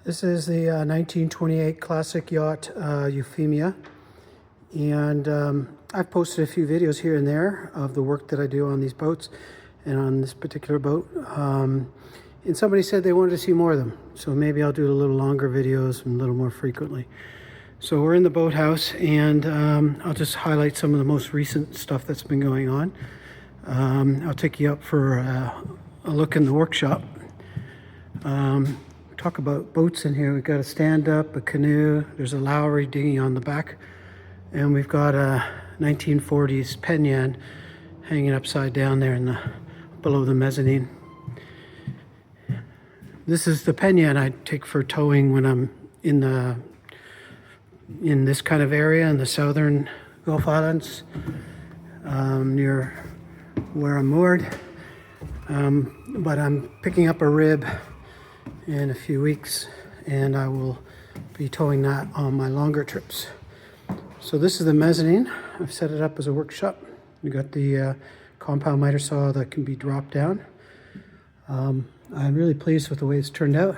This is the 1928 classic yacht Euphemia, and I've posted a few videos here and there of the work that I do on these boats and on this particular boat. And somebody said they wanted to see more of them, so maybe I'll do a little longer videos and a little more frequently. So we're in the boathouse, and I'll just highlight some of the most recent stuff that's been going on. I'll take you up for a look in the workshop. Talk about boats in here. We've got a stand-up, a canoe, there's a Lowry dinghy on the back, and we've got a 1940s Penyan hanging upside down there in below the mezzanine. This is the Penyan I take for towing when I'm in this kind of area in the southern Gulf Islands, near where I'm moored. But I'm picking up a rib in a few weeks, and I will be towing that on my longer trips. So this is the mezzanine. I've set it up as a workshop. We got the compound miter saw that can be dropped down. I'm really pleased with the way it's turned out.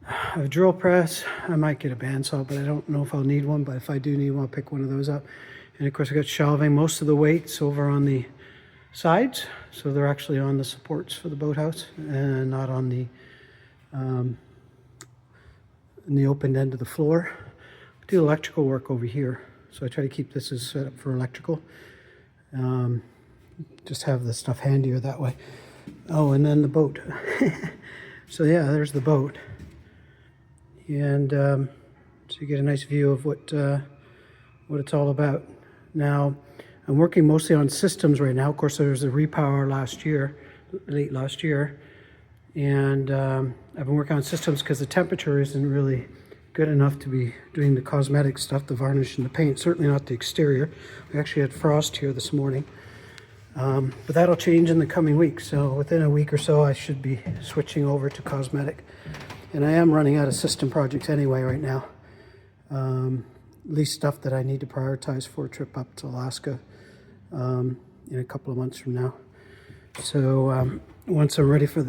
I have a drill press. I might get a bandsaw, but I don't know if I'll need one, but if I do need one, I'll pick one of those up. And of course I got shelving. Most of the weight's over on the sides, so they're actually on the supports for the boathouse and not on the in the open end of the floor. I do electrical work over here, so I try to keep this as set up for electrical. Just have the stuff handier that way. Oh, and then the boat. So yeah, there's the boat, and so you get a nice view of what it's all about. Now, I'm working mostly on systems right now. Of course, there was a repower late last year, and I've been working on systems because the temperature isn't really good enough to be doing the cosmetic stuff, the varnish and the paint, certainly not the exterior. We actually had frost here this morning, but that'll change in the coming weeks. So within a week or so, I should be switching over to cosmetic. And I am running out of system projects anyway right now, at least stuff that I need to prioritize for a trip up to Alaska in a couple of months from now. So once I'm ready for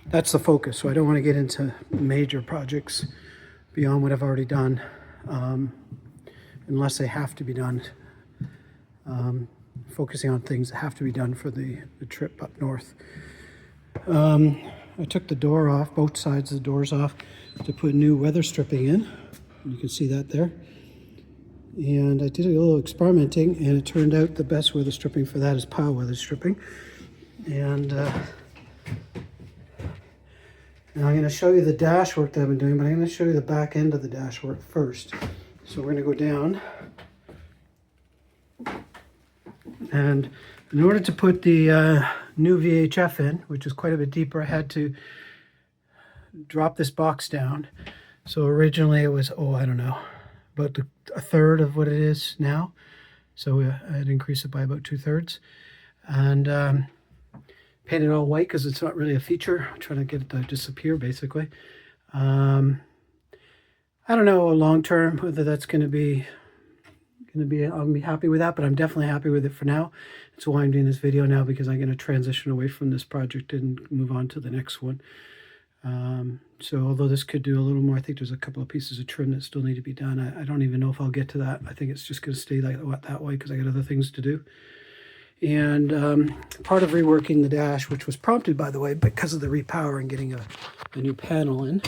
that's the focus. So I don't want to get into major projects beyond what I've already done, unless they have to be done. Focusing on things that have to be done for the trip up north. I took the door off, both sides of the doors off, to put new weather stripping in. You can see that there. And I did a little experimenting, and it turned out the best weather stripping for that is pile weather stripping. And now I'm going to show you the dash work that I've been doing, but I'm going to show you the back end of the dash work first. So we're going to go down. And in order to put the new VHF in, which is quite a bit deeper, I had to drop this box down. So originally it was, I don't know, about a third of what it is now. So I'd increase it by about 2/3. And paint it all white because it's not really a feature. I'm trying to get it to disappear, basically. I don't know long term whether that's going to be I'll be happy with that, but I'm definitely happy with it for now. That's why I'm doing this video now, because I'm going to transition away from this project and move on to the next one. So although this could do a little more, I think there's a couple of pieces of trim that still need to be done. I don't even know if I'll get to that. I think it's just going to stay that way because I got other things to do. And part of reworking the dash, which was prompted, by the way, because of the repowering, getting a new panel in,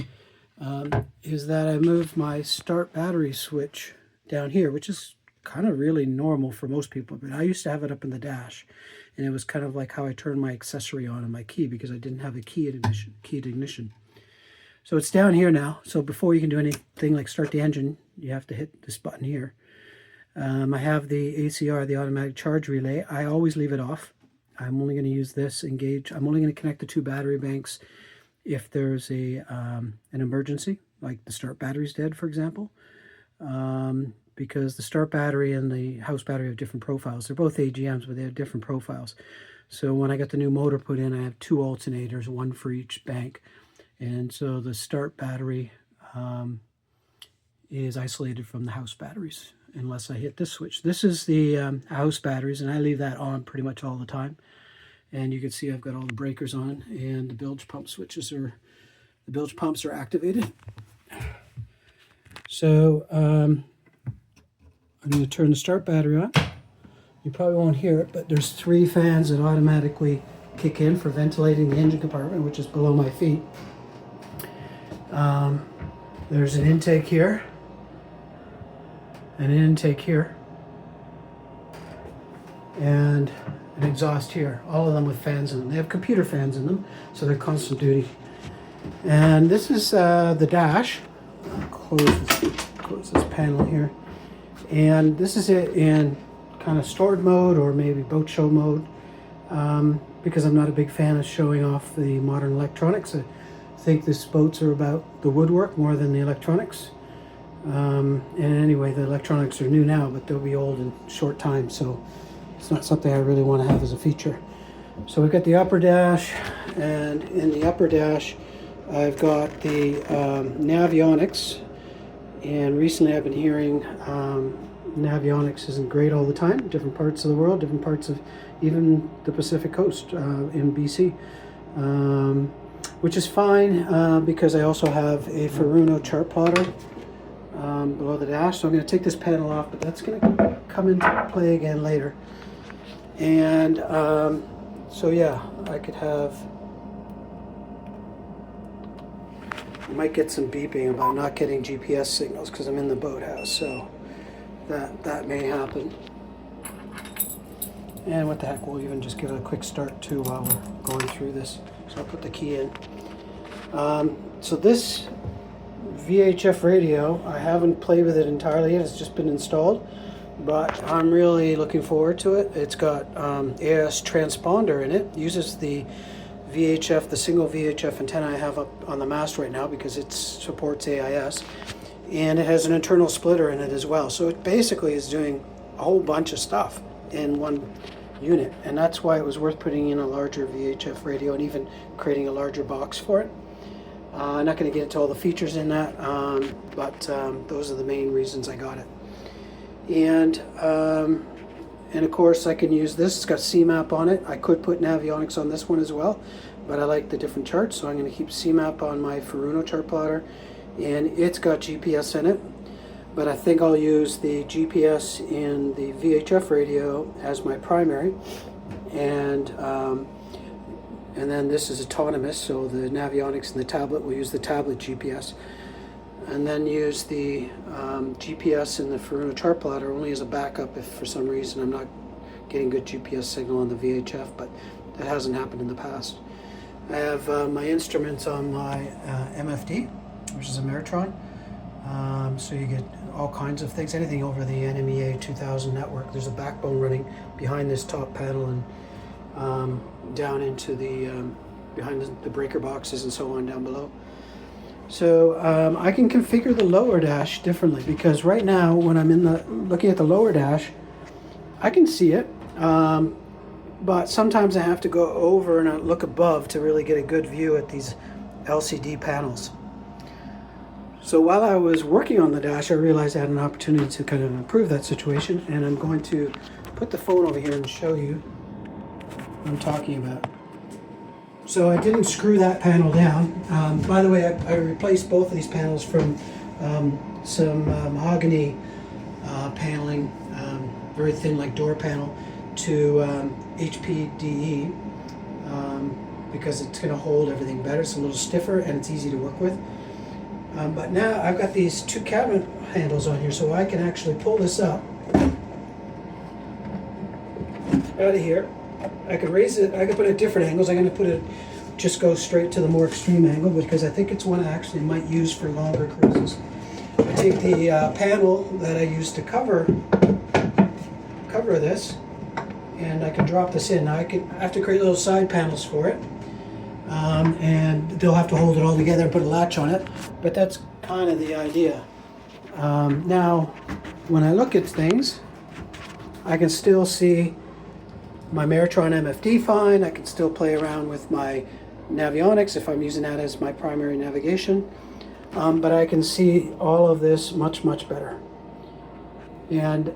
is that I moved my start battery switch down here, which is kind of really normal for most people. But I used to have it up in the dash, and it was kind of like how I turned my accessory on and my key, because I didn't have a key to ignition. So it's down here now. So before you can do anything like start the engine, you have to hit this button here. I have the ACR, the automatic charge relay. I always leave it off. I'm only going to use this engage. I'm only going to connect the two battery banks if there's an emergency, like the start battery's dead, for example. Because the start battery and the house battery have different profiles. They're both AGMs, but they have different profiles. So when I got the new motor put in, I have two alternators, one for each bank. And so the start battery is isolated from the house batteries, unless I hit this switch. This is the house batteries, and I leave that on pretty much all the time. And you can see I've got all the breakers on, and the bilge pump switches are the bilge pumps are activated. So I'm going to turn the start battery on. You probably won't hear it, but there's 3 fans that automatically kick in for ventilating the engine compartment, which is below my feet. There's an intake here, and an intake here, and an exhaust here, all of them with fans in them. They have computer fans in them, so they're constant duty. And this is the dash. I'll close this panel here. And this is it in kind of stored mode or maybe boat show mode, because I'm not a big fan of showing off the modern electronics. I think these boats are about the woodwork more than the electronics. And anyway, the electronics are new now, but they'll be old in short time, so it's not something I really want to have as a feature. So we've got the upper dash, and in the upper dash I've got the Navionics, and recently I've been hearing Navionics isn't great all the time. Different parts of the world, different parts of even the Pacific coast in BC, which is fine because I also have a Furuno chart plotter below the dash. So I'm going to take this panel off, but that's going to come into play again later. And so yeah, I could have, I might get some beeping about not getting GPS signals because I'm in the boathouse, so that may happen. And what the heck, we'll even just give it a quick start too while we're going through this. So I'll put the key in. So this VHF radio, I haven't played with it entirely yet, it's just been installed, but I'm really looking forward to it. It's got AIS transponder in it. It uses the VHF, the single VHF antenna I have up on the mast right now because it supports AIS, and it has an internal splitter in it as well. So it basically is doing a whole bunch of stuff in one unit, and that's why it was worth putting in a larger VHF radio and even creating a larger box for it. I'm not going to get into all the features in that, but those are the main reasons I got it. And of course I can use this. It's got CMAP on it. I could put Navionics on this one as well, but I like the different charts, so I'm going to keep CMAP on my Furuno chart plotter, and it's got GPS in it. But I think I'll use the GPS in the VHF radio as my primary, and then this is autonomous, so the Navionics and the tablet will use the tablet GPS, and then use the GPS in the Furuno chart plotter only as a backup if for some reason I'm not getting good GPS signal on the VHF, but that hasn't happened in the past. I have my instruments on my MFD, which is a Meritron. So you get all kinds of things, anything over the NMEA 2000 network. There's a backbone running behind this top panel and down into the behind the breaker boxes and so on down below. So I can configure the lower dash differently, because right now when I'm looking at the lower dash, I can see it, but sometimes I have to go over and look above to really get a good view at these LCD panels. So while I was working on the dash, I realized I had an opportunity to kind of improve that situation, and I'm going to put the phone over here and show you what I'm talking about. So I didn't screw that panel down. By the way, I replaced both of these panels from some mahogany paneling, very thin like door panel, to HPDE, because it's going to hold everything better. It's a little stiffer and it's easy to work with. But now I've got these 2 cabinet handles on here, so I can actually pull this up out of here. I could raise it, I could put it at different angles. I'm going to put it, just go straight to the more extreme angle, because I think it's one I actually might use for longer cruises. I take the panel that I used to cover this, and I can drop this in. Now I have to create little side panels for it. And they'll have to hold it all together and put a latch on it, but that's kind of the idea. Now, when I look at things, I can still see my Meritron MFD fine. I can still play around with my Navionics if I'm using that as my primary navigation, but I can see all of this much, much better. And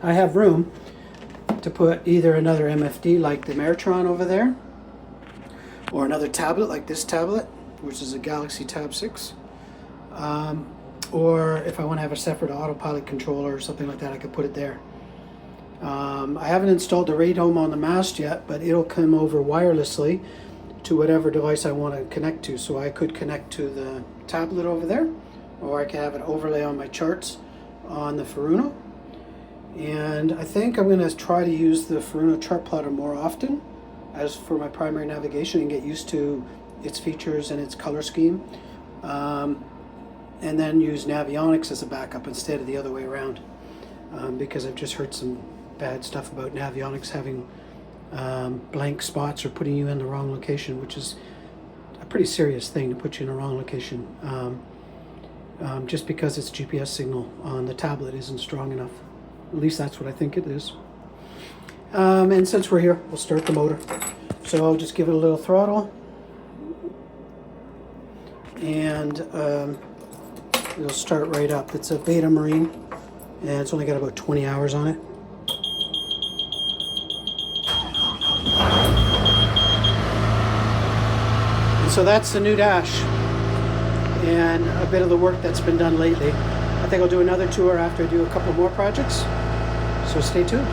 I have room to put either another MFD like the Meritron over there, or another tablet like this tablet, which is a Galaxy Tab 6. Or if I want to have a separate autopilot controller or something like that, I could put it there. I haven't installed the radome on the mast yet, but it'll come over wirelessly to whatever device I want to connect to. So I could connect to the tablet over there, or I could have an overlay on my charts on the Furuno. And I think I'm going to try to use the Furuno chart plotter more often as for my primary navigation and get used to its features and its color scheme. And then use Navionics as a backup instead of the other way around, because I've just heard some bad stuff about Navionics having blank spots or putting you in the wrong location, which is a pretty serious thing to put you in a wrong location, just because its GPS signal on the tablet isn't strong enough. At least that's what I think it is. And since we're here, we'll start the motor. So I'll just give it a little throttle, and it'll start right up. It's a Beta Marine, and it's only got about 20 hours on it. And so that's the new dash and a bit of the work that's been done lately. I think I'll do another tour after I do a couple more projects, so stay tuned.